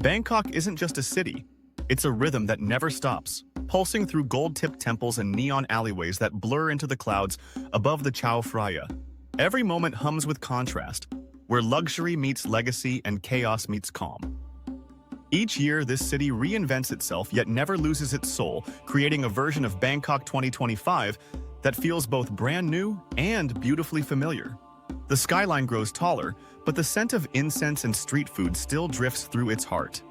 Bangkok isn't just a city, it's a rhythm that never stops, pulsing through gold-tipped temples and neon alleyways that blur into the clouds above the Chao Phraya. Every moment hums with contrast, where luxury meets legacy and chaos meets calm. Each year, this city reinvents itself yet never loses its soul, creating a version of Bangkok 2025 that feels both brand new and beautifully familiar. The skyline grows taller, but the scent of incense and street food still drifts through its heart.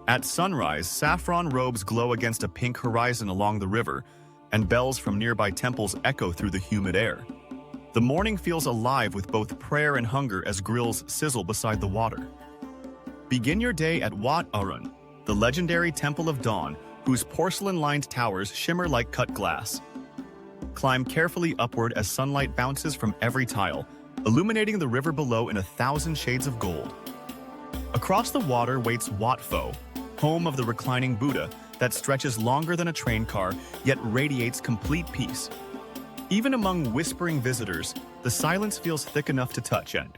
At sunrise, saffron robes glow against a pink horizon along the river, and bells from nearby temples echo through the humid air. The morning feels alive with both prayer and hunger as grills sizzle beside the water. Begin your day at Wat Arun, the legendary Temple of Dawn, whose porcelain-lined towers shimmer like cut glass. Climb carefully upward as sunlight bounces from every tile, illuminating the river below in 1,000 shades of gold. Across the water waits Wat Pho, home of the reclining Buddha that stretches longer than a train car, yet radiates complete peace. Even among whispering visitors, the silence feels thick enough to touch and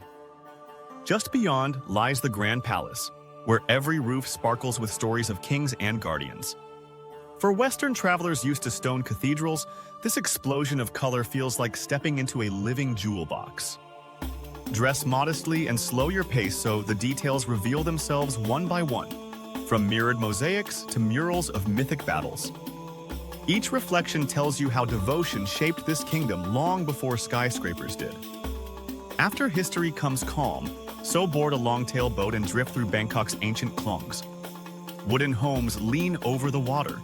just beyond lies the Grand Palace, where every roof sparkles with stories of kings and guardians. For Western travelers used to stone cathedrals, this explosion of color feels like stepping into a living jewel box. Dress modestly and slow your pace so the details reveal themselves one by one, from mirrored mosaics to murals of mythic battles. Each reflection tells you how devotion shaped this kingdom long before skyscrapers did. After history comes calm, so board a long-tail boat and drift through Bangkok's ancient Khlongs. Wooden homes lean over the water,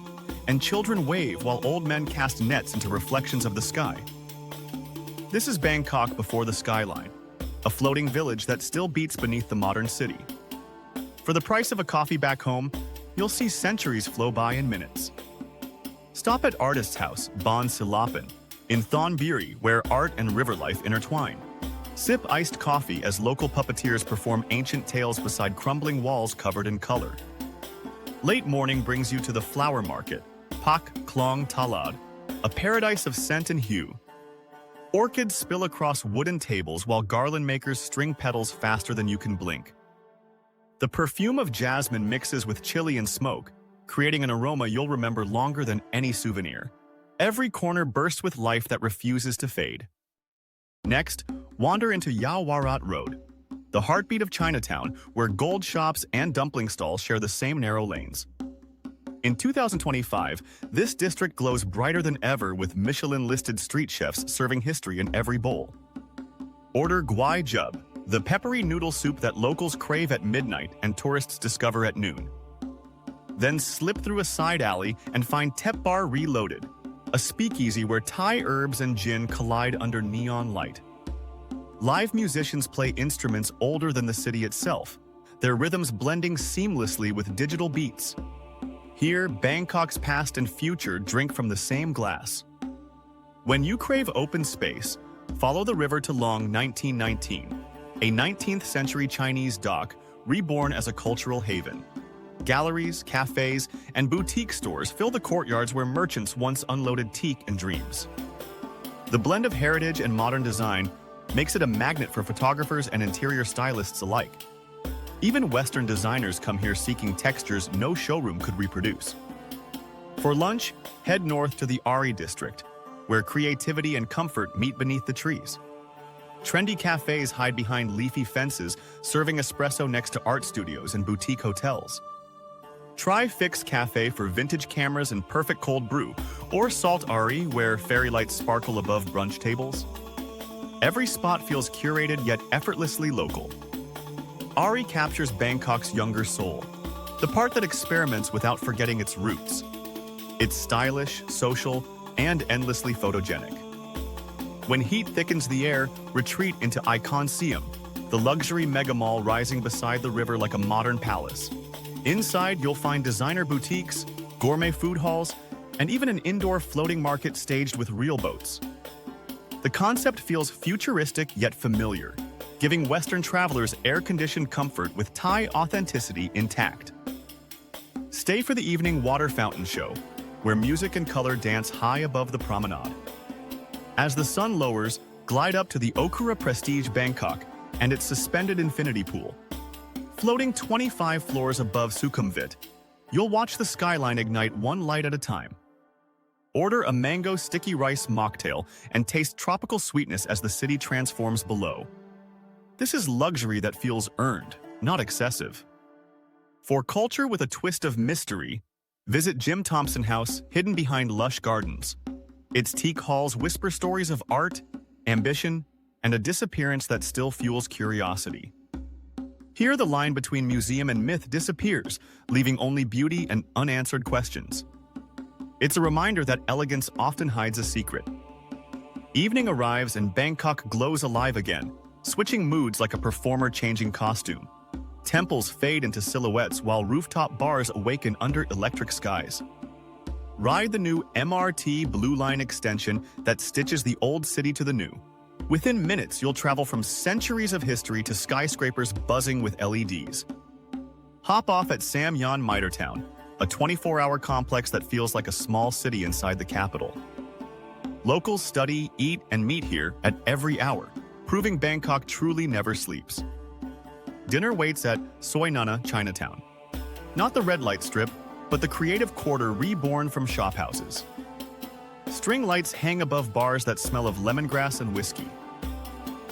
and children wave while old men cast nets into reflections of the sky. This is Bangkok before the skyline, a floating village that still beats beneath the modern city. For the price of a coffee back home, you'll see centuries flow by in minutes. Stop at Artist's House, Bon Silapan, in Thon Biri, where art and river life intertwine. Sip iced coffee as local puppeteers perform ancient tales beside crumbling walls covered in color. Late morning brings you to the flower market, Pak Khlong Talad, a paradise of scent and hue. Orchids spill across wooden tables while garland makers string petals faster than you can blink. The perfume of jasmine mixes with chili and smoke, creating an aroma you'll remember longer than any souvenir. Every corner bursts with life that refuses to fade. Next, wander into Yaowarat Road, the heartbeat of Chinatown, where gold shops and dumpling stalls share the same narrow lanes. In 2025, this district glows brighter than ever with Michelin-listed street chefs serving history in every bowl. Order Gwai Jub, the peppery noodle soup that locals crave at midnight and tourists discover at noon. Then slip through a side alley and find Tep Bar Reloaded, a speakeasy where Thai herbs and gin collide under neon light. Live musicians play instruments older than the city itself, their rhythms blending seamlessly with digital beats. Here, Bangkok's past and future drink from the same glass. When you crave open space, follow the river to Lhong 1919, a 19th century Chinese dock reborn as a cultural haven. Galleries, cafes, and boutique stores fill the courtyards where merchants once unloaded teak and dreams. The blend of heritage and modern design makes it a magnet for photographers and interior stylists alike. Even Western designers come here seeking textures no showroom could reproduce. For lunch, head north to the Ari district, where creativity and comfort meet beneath the trees. Trendy cafes hide behind leafy fences, serving espresso next to art studios and boutique hotels. Try Fix Cafe for vintage cameras and perfect cold brew, or Salt Ari, where fairy lights sparkle above brunch tables. Every spot feels curated yet effortlessly local. Ari captures Bangkok's younger soul, the part that experiments without forgetting its roots. It's stylish, social, and endlessly photogenic. When heat thickens the air, retreat into Iconsiam, the luxury mega mall rising beside the river like a modern palace. Inside, you'll find designer boutiques, gourmet food halls, and even an indoor floating market staged with real boats. The concept feels futuristic yet familiar, giving Western travelers air-conditioned comfort with Thai authenticity intact. Stay for the evening water fountain show, where music and color dance high above the promenade. As the sun lowers, glide up to the Okura Prestige Bangkok and its suspended infinity pool. Floating 25 floors above Sukhumvit, you'll watch the skyline ignite one light at a time. Order a mango sticky rice mocktail and taste tropical sweetness as the city transforms below. This is luxury that feels earned, not excessive. For culture with a twist of mystery, visit Jim Thompson House, hidden behind lush gardens. Its teak halls whisper stories of art, ambition, and a disappearance that still fuels curiosity. Here, the line between museum and myth disappears, leaving only beauty and unanswered questions. It's a reminder that elegance often hides a secret. Evening arrives and Bangkok glows alive again, switching moods like a performer changing costume. Temples fade into silhouettes while rooftop bars awaken under electric skies. Ride the new MRT Blue Line extension that stitches the old city to the new. Within minutes, you'll travel from centuries of history to skyscrapers buzzing with LEDs. Hop off at Sam Yan Mitertown, a 24-hour complex that feels like a small city inside the capital. Locals study, eat, and meet here at every hour, proving Bangkok truly never sleeps. Dinner waits at Soi Nana, Chinatown. Not the red light strip, but the creative quarter reborn from shophouses. String lights hang above bars that smell of lemongrass and whiskey.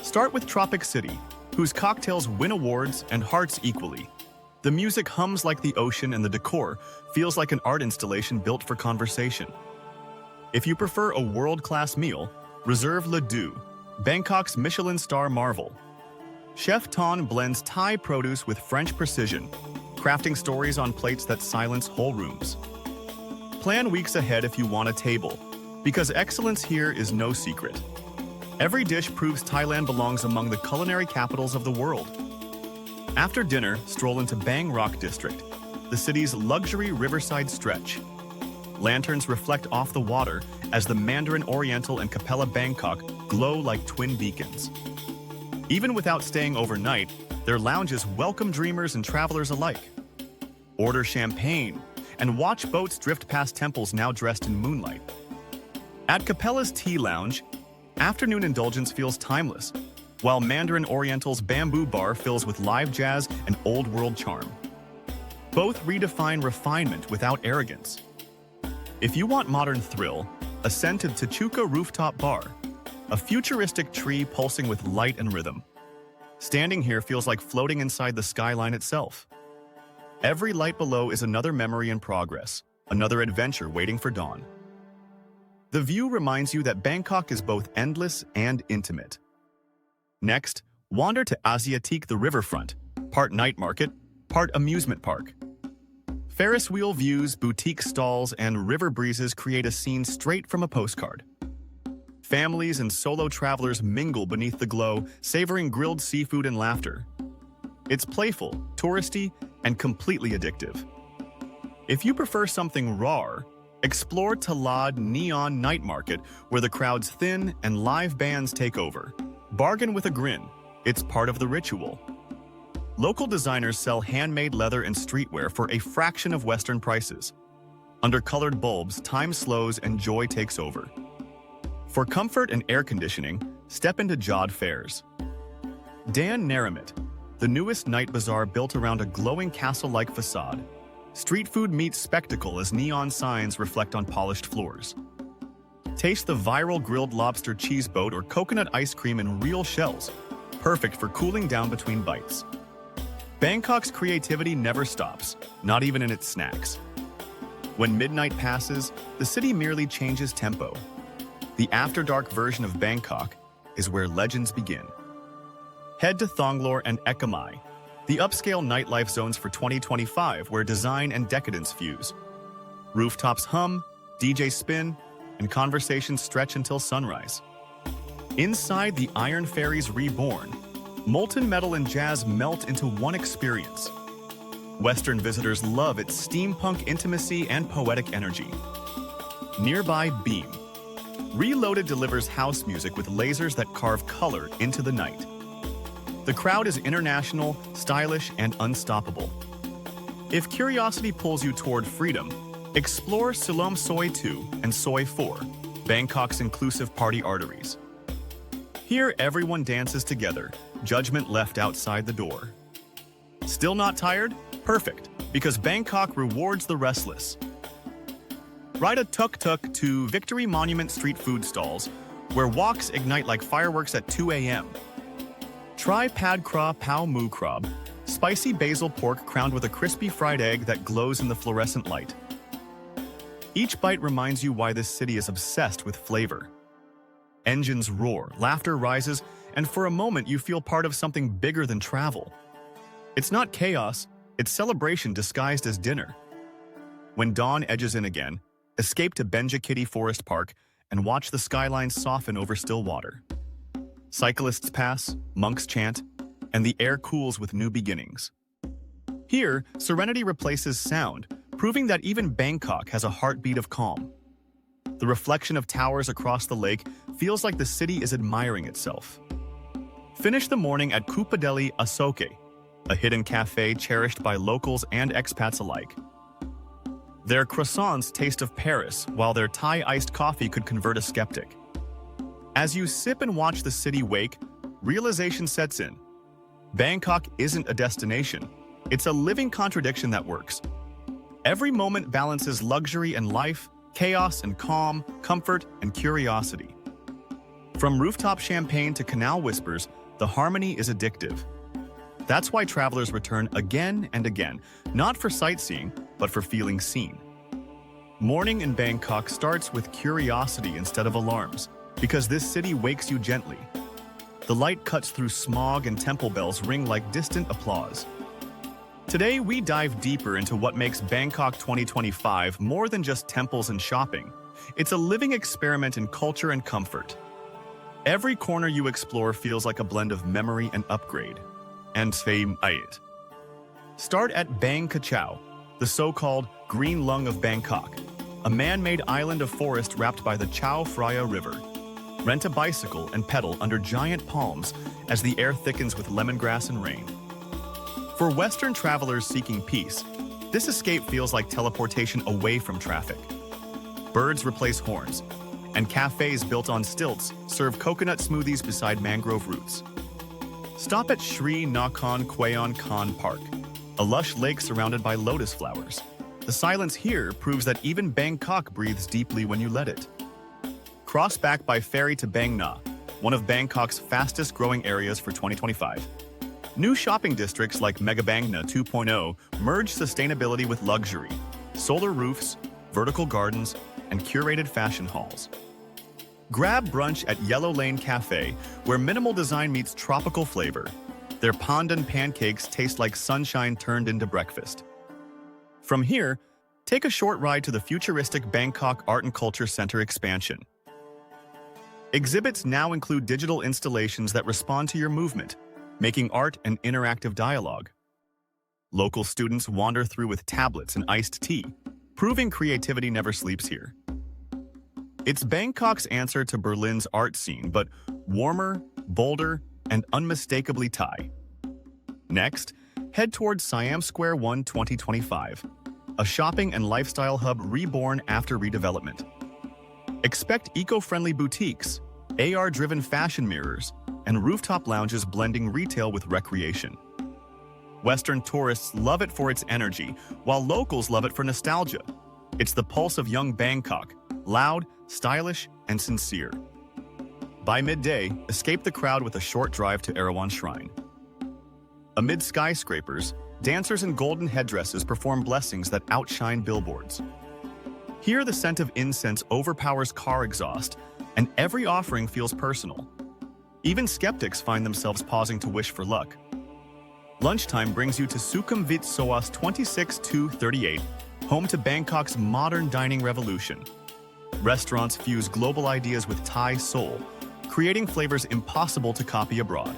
Start with Tropic City, whose cocktails win awards and hearts equally. The music hums like the ocean and the decor feels like an art installation built for conversation. If you prefer a world-class meal, reserve Le Deux, Bangkok's Michelin star marvel. Chef Ton blends Thai produce with French precision, crafting stories on plates that silence whole rooms. Plan weeks ahead if you want a table, because excellence here is no secret. Every dish proves Thailand belongs among the culinary capitals of the world. After dinner, stroll into Bang Rock District, the city's luxury riverside stretch. Lanterns reflect off the water as the Mandarin Oriental and Capella Bangkok glow like twin beacons. Even without staying overnight, their lounges welcome dreamers and travelers alike. Order champagne and watch boats drift past temples now dressed in moonlight. At Capella's Tea Lounge, afternoon indulgence feels timeless, while Mandarin Oriental's Bamboo Bar fills with live jazz and old-world charm. Both redefine refinement without arrogance. If you want modern thrill, ascend to Tachuka Rooftop Bar, a futuristic tree pulsing with light and rhythm. Standing here feels like floating inside the skyline itself. Every light below is another memory in progress, another adventure waiting for dawn. The view reminds you that Bangkok is both endless and intimate. Next, wander to Asiatique the riverfront, part night market, part amusement park. Ferris wheel views, boutique stalls, and river breezes create a scene straight from a postcard. Families and solo travelers mingle beneath the glow, savoring grilled seafood and laughter. It's playful, touristy, and completely addictive. If you prefer something raw, explore Talad Neon Night Market, where the crowds thin and live bands take over. Bargain with a grin. It's part of the ritual. Local designers sell handmade leather and streetwear for a fraction of Western prices. Under colored bulbs, time slows and joy takes over. For comfort and air conditioning, step into Jod Fairs. Dan Naramit, the newest night bazaar built around a glowing castle-like facade. Street food meets spectacle as neon signs reflect on polished floors. Taste the viral grilled lobster cheese boat or coconut ice cream in real shells, perfect for cooling down between bites. Bangkok's creativity never stops, not even in its snacks. When midnight passes, the city merely changes tempo. The after-dark version of Bangkok is where legends begin. Head to Thonglor and Ekamai, the upscale nightlife zones for 2025 where design and decadence fuse. Rooftops hum, DJ spin, and conversations stretch until sunrise. Inside the Iron Fairies Reborn, molten metal and jazz melt into one experience. Western visitors love its steampunk intimacy and poetic energy. Nearby Beam. Reloaded delivers house music with lasers that carve color into the night. The crowd is international, stylish, and unstoppable. If curiosity pulls you toward freedom, explore Silom Soi 2 and Soi 4, Bangkok's inclusive party arteries. Here, everyone dances together, judgment left outside the door. Still not tired? Perfect, because Bangkok rewards the restless. Ride a tuk-tuk to Victory Monument street food stalls, where walks ignite like fireworks at 2 a.m. Try Pad Kra Pao Mu Krab, spicy basil pork crowned with a crispy fried egg that glows in the fluorescent light. Each bite reminds you why this city is obsessed with flavor. Engines roar, laughter rises, and for a moment you feel part of something bigger than travel. It's not chaos, it's celebration disguised as dinner. When dawn edges in again, escape to Benja Kitty Forest Park and watch the skyline soften over still water. Cyclists pass, monks chant, and the air cools with new beginnings. Here, Serenity replaces sound, proving that even Bangkok has a heartbeat of calm. The reflection of towers across the lake feels like the city is admiring itself. Finish the morning at Kupadeli Asoke, a hidden cafe cherished by locals and expats alike. Their croissants taste of Paris, while their Thai iced coffee could convert a skeptic. As you sip and watch the city wake, realization sets in. Bangkok isn't a destination. It's a living contradiction that works. Every moment balances luxury and life, chaos and calm, comfort and curiosity. From rooftop champagne to canal whispers, the harmony is addictive. That's why travelers return again and again, not for sightseeing, but for feeling seen. Morning in Bangkok starts with curiosity instead of alarms, because this city wakes you gently. The light cuts through smog and temple bells ring like distant applause. Today, we dive deeper into what makes Bangkok 2025 more than just temples and shopping. It's a living experiment in culture and comfort. Every corner you explore feels like a blend of memory and upgrade. And same it. Start at Bang Kachao, the so-called Green Lhong of Bangkok, a man-made island of forest wrapped by the Chao Phraya River. Rent a bicycle and pedal under giant palms as the air thickens with lemongrass and rain. For Western travelers seeking peace, this escape feels like teleportation away from traffic. Birds replace horns, and cafes built on stilts serve coconut smoothies beside mangrove roots. Stop at Sri Nakhon Kwayon Khan Park, a lush lake surrounded by lotus flowers. The silence here proves that even Bangkok breathes deeply when you let it. Cross back by ferry to Bang Na, one of Bangkok's fastest-growing areas for 2025. New shopping districts like Mega Bang Na 2.0 merge sustainability with luxury, solar roofs, vertical gardens, and curated fashion halls. Grab brunch at Yellow Lane Cafe, where minimal design meets tropical flavor. Their pandan pancakes taste like sunshine turned into breakfast. From here, take a short ride to the futuristic Bangkok Art and Culture Center expansion. Exhibits now include digital installations that respond to your movement, making art an interactive dialogue. Local students wander through with tablets and iced tea, proving creativity never sleeps here. It's Bangkok's answer to Berlin's art scene, but warmer, bolder, and unmistakably Thai. Next, head towards Siam Square 1 2025, a shopping and lifestyle hub reborn after redevelopment. Expect eco-friendly boutiques, AR-driven fashion mirrors, and rooftop lounges blending retail with recreation. Western tourists love it for its energy, while locals love it for nostalgia. It's the pulse of young Bangkok, loud, stylish, and sincere. By midday, escape the crowd with a short drive to Erawan Shrine. Amid skyscrapers, dancers in golden headdresses perform blessings that outshine billboards. Here, the scent of incense overpowers car exhaust, and every offering feels personal. Even skeptics find themselves pausing to wish for luck. Lunchtime brings you to Sukhumvit Soas 26-38, home to Bangkok's modern dining revolution. Restaurants fuse global ideas with Thai soul, creating flavors impossible to copy abroad.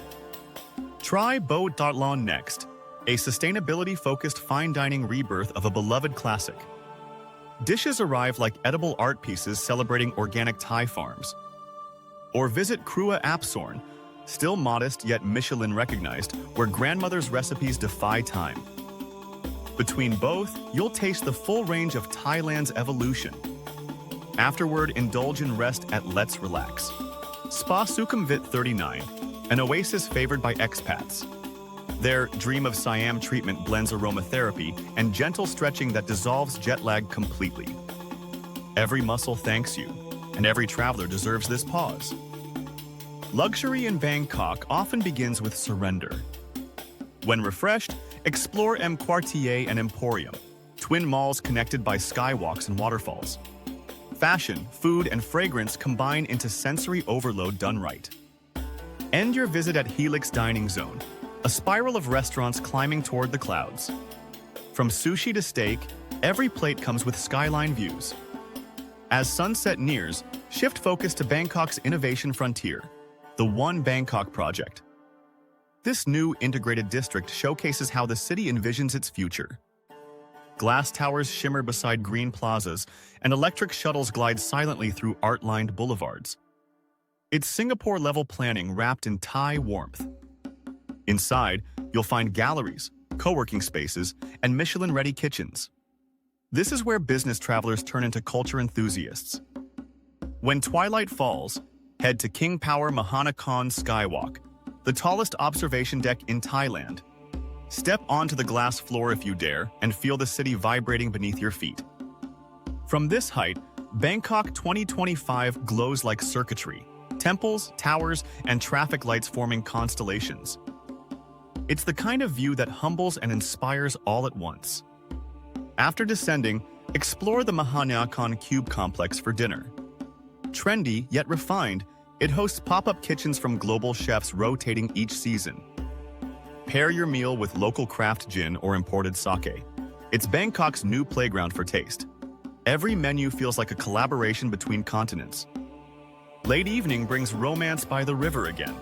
Try Bo Dartlan next, a sustainability-focused fine dining rebirth of a beloved classic. Dishes arrive like edible art pieces celebrating organic Thai farms. Or visit Krua Apsorn, still modest yet Michelin recognized, where grandmother's recipes defy time. Between both, you'll taste the full range of Thailand's evolution. Afterward, indulge and rest at Let's Relax. Spa Sukhumvit 39, an oasis favored by expats. Their Dream of Siam treatment blends aromatherapy and gentle stretching that dissolves jet lag completely. Every muscle thanks you, and every traveler deserves this pause. Luxury in Bangkok often begins with surrender. When refreshed, explore M Quartier and Emporium, twin malls connected by skywalks and waterfalls. Fashion, food, and fragrance combine into sensory overload done right. End your visit at Helix Dining Zone, a spiral of restaurants climbing toward the clouds. From sushi to steak, every plate comes with skyline views. As sunset nears, shift focus to Bangkok's innovation frontier, the One Bangkok project. This new integrated district showcases how the city envisions its future. Glass towers shimmer beside green plazas, and electric shuttles glide silently through art-lined boulevards. It's Singapore-level planning wrapped in Thai warmth. Inside, you'll find galleries, co-working spaces, and Michelin-ready kitchens. This is where business travelers turn into culture enthusiasts. When twilight falls, head to King Power Mahanakhon Skywalk, the tallest observation deck in Thailand. Step onto the glass floor if you dare and feel the city vibrating beneath your feet. From this height, Bangkok 2025 glows like circuitry, temples, towers, and traffic lights forming constellations. It's the kind of view that humbles and inspires all at once. After descending, explore the Mahanakhon Cube Complex for dinner. Trendy yet refined, it hosts pop-up kitchens from global chefs rotating each season. Pair your meal with local craft gin or imported sake. It's Bangkok's new playground for taste. Every menu feels like a collaboration between continents. Late evening brings romance by the river again,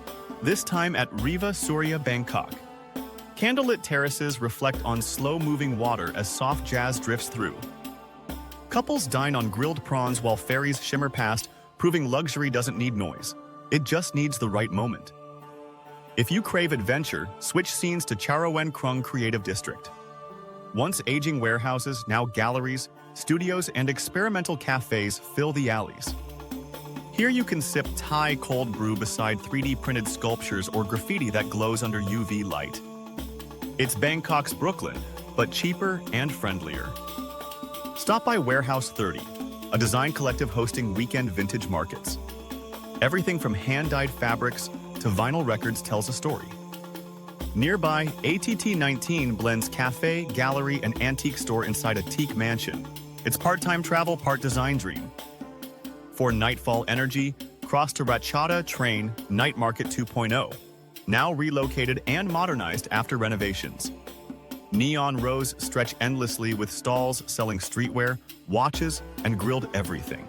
this time at Riva Surya Bangkok. Candlelit terraces reflect on slow-moving water as soft jazz drifts through. Couples dine on grilled prawns while ferries shimmer past, proving luxury doesn't need noise. It just needs the right moment. If you crave adventure, switch scenes to Charoen Krung Creative District. Once aging warehouses, now galleries, studios, and experimental cafes fill the alleys. Here you can sip Thai cold brew beside 3D printed sculptures or graffiti that glows under UV light. It's Bangkok's Brooklyn, but cheaper and friendlier. Stop by Warehouse 30, a design collective hosting weekend vintage markets. Everything from hand-dyed fabrics to vinyl records tells a story. Nearby, ATT19 blends cafe, gallery, and antique store inside a teak mansion. It's part-time travel, part design dream. For nightfall energy, cross to Ratchada Train Night Market 2.0, now relocated and modernized after renovations. Neon rows stretch endlessly with stalls selling streetwear, watches, and grilled everything.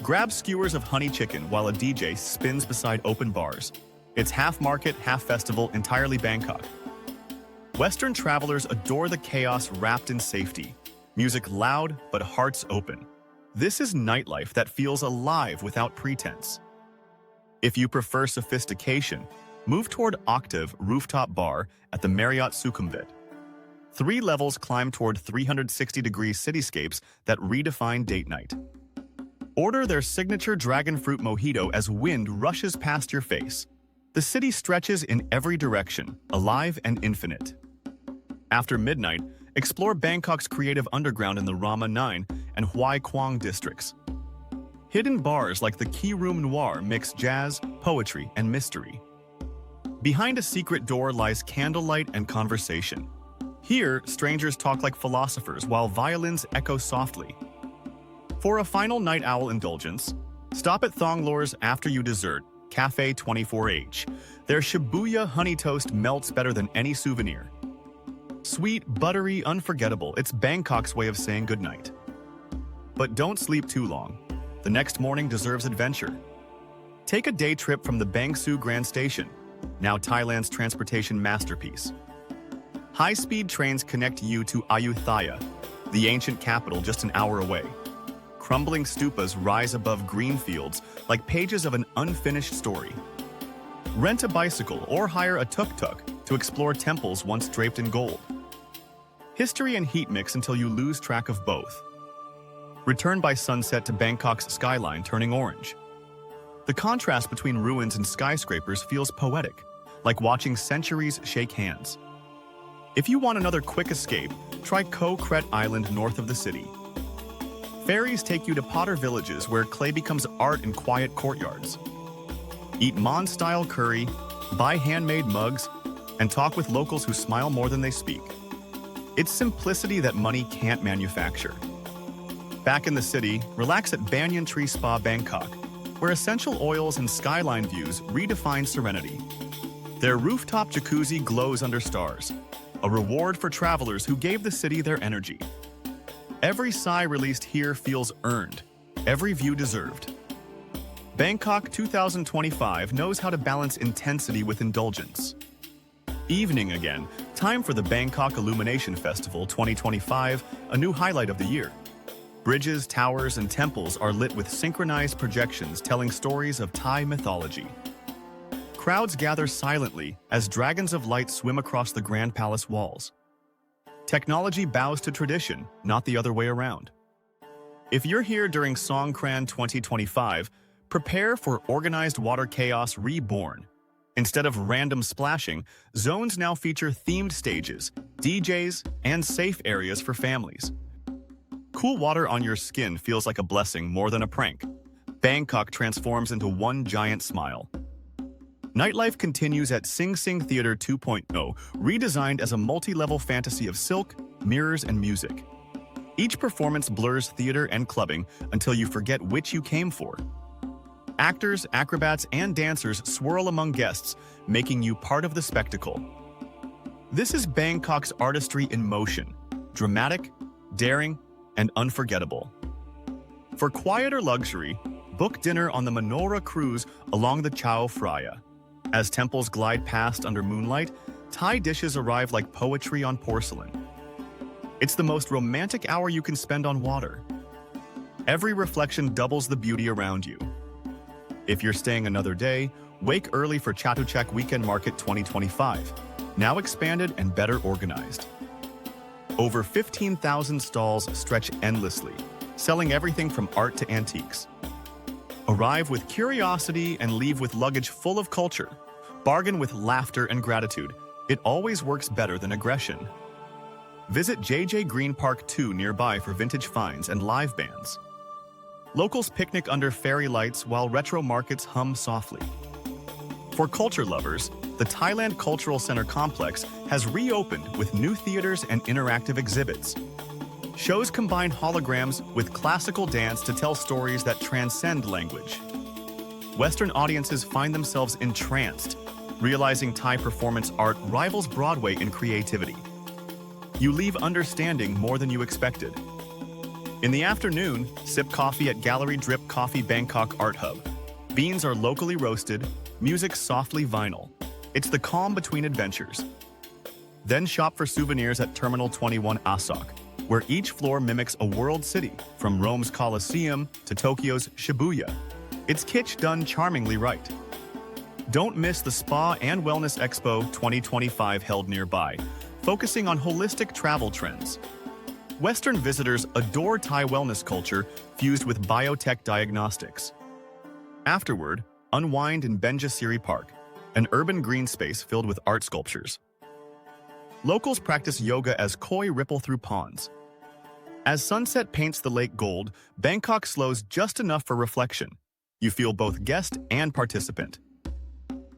Grab skewers of honey chicken while a DJ spins beside open bars. It's half market, half festival, entirely Bangkok. Western travelers adore the chaos wrapped in safety. Music loud, but hearts open. This is nightlife that feels alive without pretense. If you prefer sophistication, move toward Octave Rooftop Bar at the Marriott Sukhumvit. 3 levels climb toward 360-degree cityscapes that redefine date night. Order their signature dragon fruit mojito as wind rushes past your face. The city stretches in every direction, alive and infinite. After midnight, explore Bangkok's creative underground in the Rama 9 and Hoi Quang districts. Hidden bars like the Key Room Noir mix jazz, poetry, and mystery. Behind a secret door lies candlelight and conversation. Here, strangers talk like philosophers while violins echo softly. For a final night owl indulgence, stop at Thonglore's After You Dessert, Cafe 24H. Their Shibuya honey toast melts better than any souvenir. Sweet, buttery, unforgettable, it's Bangkok's way of saying goodnight. But don't sleep too long. The next morning deserves adventure. Take a day trip from the Bang Sue Grand Station, now Thailand's transportation masterpiece. High-speed trains connect you to Ayutthaya, the ancient capital just an hour away. Crumbling stupas rise above green fields like pages of an unfinished story. Rent a bicycle or hire a tuk-tuk to explore temples once draped in gold. History and heat mix until you lose track of both. Return by sunset to Bangkok's skyline turning orange. The contrast between ruins and skyscrapers feels poetic, like watching centuries shake hands. If you want another quick escape, try Koh Kret Island north of the city. Ferries take you to Potter villages where clay becomes art in quiet courtyards. Eat Mon-style curry, buy handmade mugs, and talk with locals who smile more than they speak. It's simplicity that money can't manufacture. Back in the city, relax at Banyan Tree Spa Bangkok, where essential oils and skyline views redefine serenity. Their rooftop jacuzzi glows under stars, a reward for travelers who gave the city their energy. Every sigh released here feels earned, every view deserved. Bangkok 2025 knows how to balance intensity with indulgence. Evening again, time for the Bangkok Illumination Festival 2025, a new highlight of the year. Bridges, towers, and temples are lit with synchronized projections telling stories of Thai mythology. Crowds gather silently as dragons of light swim across the Grand Palace walls. Technology bows to tradition, not the other way around. If you're here during Songkran 2025, prepare for organized water chaos reborn. Instead of random splashing, zones now feature themed stages, DJs, and safe areas for families. Cool water on your skin feels like a blessing more than a prank. Bangkok transforms into one giant smile. Nightlife continues at Sing Sing Theater 2.0, redesigned as a multi-level fantasy of silk, mirrors, and music. Each performance blurs theater and clubbing until you forget which you came for. Actors, acrobats, and dancers swirl among guests, making you part of the spectacle. This is Bangkok's artistry in motion, dramatic, daring, and unforgettable. For quieter luxury, book dinner on the Menorah cruise along the Chao Phraya. As temples glide past under moonlight, Thai dishes arrive like poetry on porcelain. It's the most romantic hour you can spend on water. Every reflection doubles the beauty around you. If you're staying another day, wake early for Chatuchak Weekend Market 2025, now expanded and better organized. Over 15,000 stalls stretch endlessly, selling everything from art to antiques. Arrive with curiosity and leave with luggage full of culture. Bargain with laughter and gratitude. It always works better than aggression. Visit JJ Green Park 2 nearby for vintage finds and live bands. Locals picnic under fairy lights while retro markets hum softly. For culture lovers, the Thailand Cultural Center complex has reopened with new theaters and interactive exhibits. Shows combine holograms with classical dance to tell stories that transcend language. Western audiences find themselves entranced, realizing Thai performance art rivals Broadway in creativity. You leave understanding more than you expected. In the afternoon, sip coffee at Gallery Drip Coffee Bangkok Art Hub. Beans are locally roasted, music softly vinyl. It's the calm between adventures. Then shop for souvenirs at Terminal 21 Asok, where each floor mimics a world city, from Rome's Colosseum to Tokyo's Shibuya. It's kitsch done charmingly right. Don't miss the Spa and Wellness Expo 2025 held nearby, focusing on holistic travel trends. Western visitors adore Thai wellness culture fused with biotech diagnostics. Afterward, unwind in Benjasiri Park, an urban green space filled with art sculptures. Locals practice yoga as koi ripple through ponds. As sunset paints the lake gold, Bangkok slows just enough for reflection. You feel both guest and participant.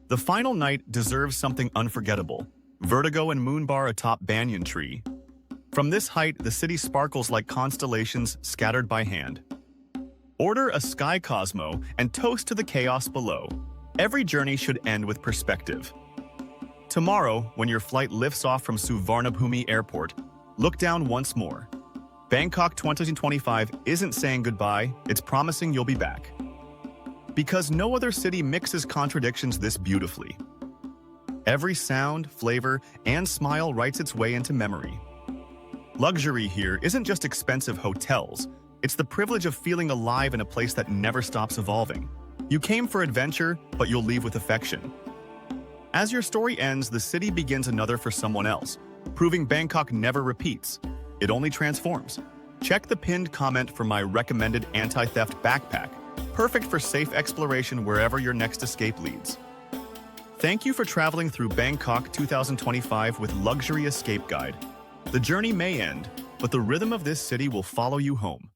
The final night deserves something unforgettable. Vertigo and moonbar atop Banyan Tree. From this height, the city sparkles like constellations scattered by hand. Order a Sky Cosmo and toast to the chaos below. Every journey should end with perspective. Tomorrow, when your flight lifts off from Suvarnabhumi Airport, look down once more. Bangkok 2025 isn't saying goodbye, it's promising you'll be back. Because no other city mixes contradictions this beautifully. Every sound, flavor, and smile writes its way into memory. Luxury here isn't just expensive hotels, it's the privilege of feeling alive in a place that never stops evolving. You came for adventure, but you'll leave with affection. As your story ends, the city begins another for someone else, proving Bangkok never repeats. It only transforms. Check the pinned comment for my recommended anti-theft backpack, perfect for safe exploration wherever your next escape leads. Thank you for traveling through Bangkok 2025 with Luxury Escape Guide. The journey may end, but the rhythm of this city will follow you home.